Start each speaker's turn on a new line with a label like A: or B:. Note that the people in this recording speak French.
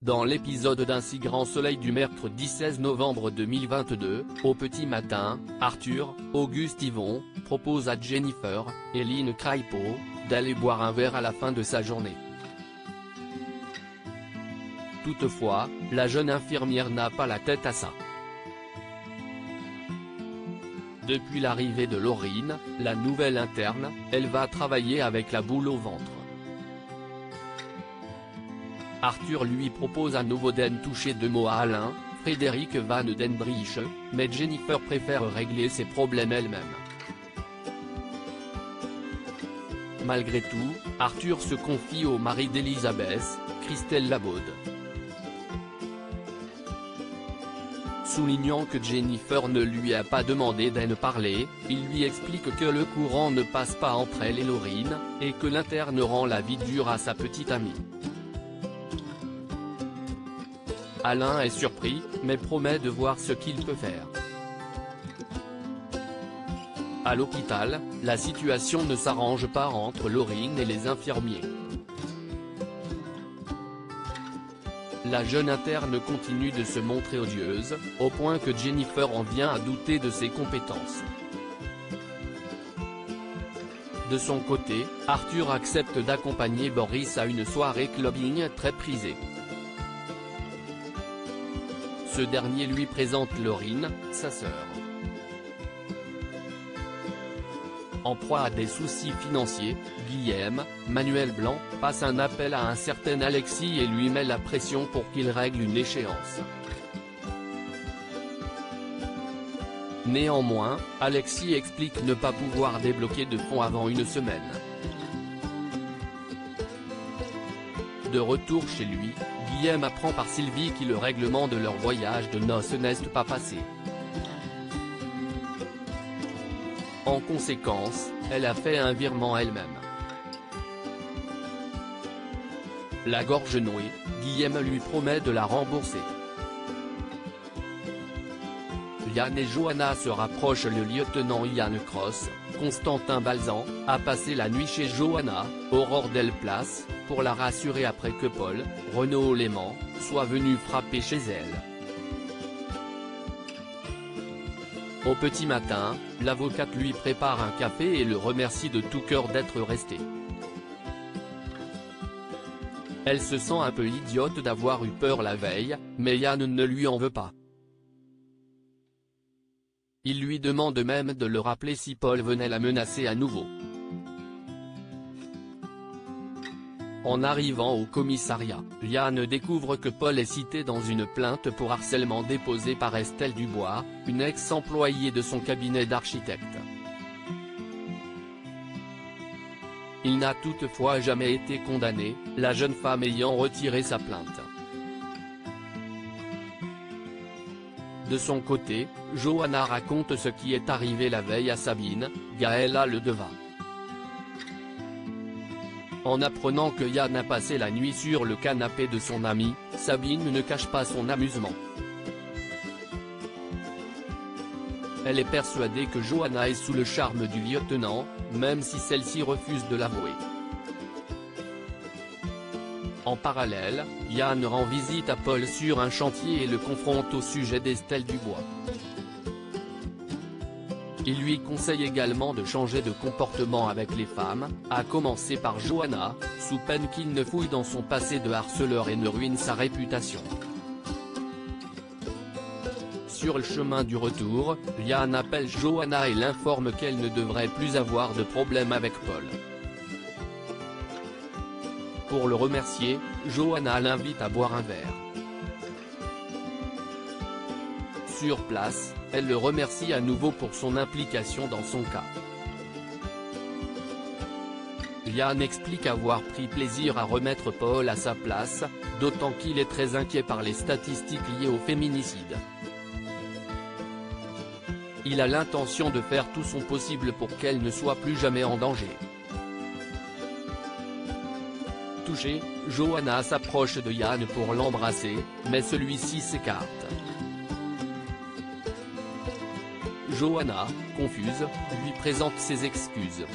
A: Dans l'épisode d'Un si grand soleil du mercredi 16 novembre 2022, au petit matin, Arthur, Auguste Yvon, propose à Jennifer, Eline Kraipo, d'aller boire un verre à la fin de sa journée. Toutefois, la jeune infirmière n'a pas la tête à ça. Depuis l'arrivée de Laurine, la nouvelle interne, elle va travailler avec la boule au ventre. Arthur lui propose à nouveau d'en toucher deux mots à Alain, Frédéric Van den Brich, mais Jennifer préfère régler ses problèmes elle-même. Malgré tout, Arthur se confie au mari d'Elisabeth, Christelle Labaude. Soulignant que Jennifer ne lui a pas demandé d'en parler, il lui explique que le courant ne passe pas entre elle et Laurine, et que l'interne rend la vie dure à sa petite amie. Alain est surpris, mais promet de voir ce qu'il peut faire. À l'hôpital, la situation ne s'arrange pas entre Laurine et les infirmiers. La jeune interne continue de se montrer odieuse, au point que Jennifer en vient à douter de ses compétences. De son côté, Arthur accepte d'accompagner Boris à une soirée clubbing très prisée. Ce dernier lui présente Laurine, sa sœur. En proie à des soucis financiers, Guillaume, Manuel Blanc, passe un appel à un certain Alexis et lui met la pression pour qu'il règle une échéance. Néanmoins, Alexis explique ne pas pouvoir débloquer de fonds avant une semaine. De retour chez lui, Guillaume apprend par Sylvie que le règlement de leur voyage de noces n'est pas passé. En conséquence, elle a fait un virement elle-même. La gorge nouée, Guillaume lui promet de la rembourser. Yann et Johanna se rapprochent. Le lieutenant Yann Cross, Constantin Balzan, a passé la nuit chez Johanna, Aurore Delplace, pour la rassurer après que Paul, Renaud Léman, soit venu frapper chez elle. Au petit matin, l'avocate lui prépare un café et le remercie de tout cœur d'être resté. Elle se sent un peu idiote d'avoir eu peur la veille, mais Yann ne lui en veut pas. Il lui demande même de le rappeler si Paul venait la menacer à nouveau. En arrivant au commissariat, Yann découvre que Paul est cité dans une plainte pour harcèlement déposée par Estelle Dubois, une ex-employée de son cabinet d'architecte. Il n'a toutefois jamais été condamné, la jeune femme ayant retiré sa plainte. De son côté, Johanna raconte ce qui est arrivé la veille à Sabine, Gaëlla le devint. En apprenant que Yann a passé la nuit sur le canapé de son amie, Sabine ne cache pas son amusement. Elle est persuadée que Johanna est sous le charme du lieutenant, même si celle-ci refuse de l'avouer. En parallèle, Yann rend visite à Paul sur un chantier et le confronte au sujet d'Estelle Dubois. Il lui conseille également de changer de comportement avec les femmes, à commencer par Johanna, sous peine qu'il ne fouille dans son passé de harceleur et ne ruine sa réputation. Sur le chemin du retour, Yann appelle Johanna et l'informe qu'elle ne devrait plus avoir de problème avec Paul. Pour le remercier, Johanna l'invite à boire un verre. Sur place, elle le remercie à nouveau pour son implication dans son cas. Yann explique avoir pris plaisir à remettre Paul à sa place, d'autant qu'il est très inquiet par les statistiques liées au féminicide. Il a l'intention de faire tout son possible pour qu'elle ne soit plus jamais en danger. Touchée, Johanna s'approche de Yann pour l'embrasser, mais celui-ci s'écarte. Johanna, confuse, lui présente ses excuses.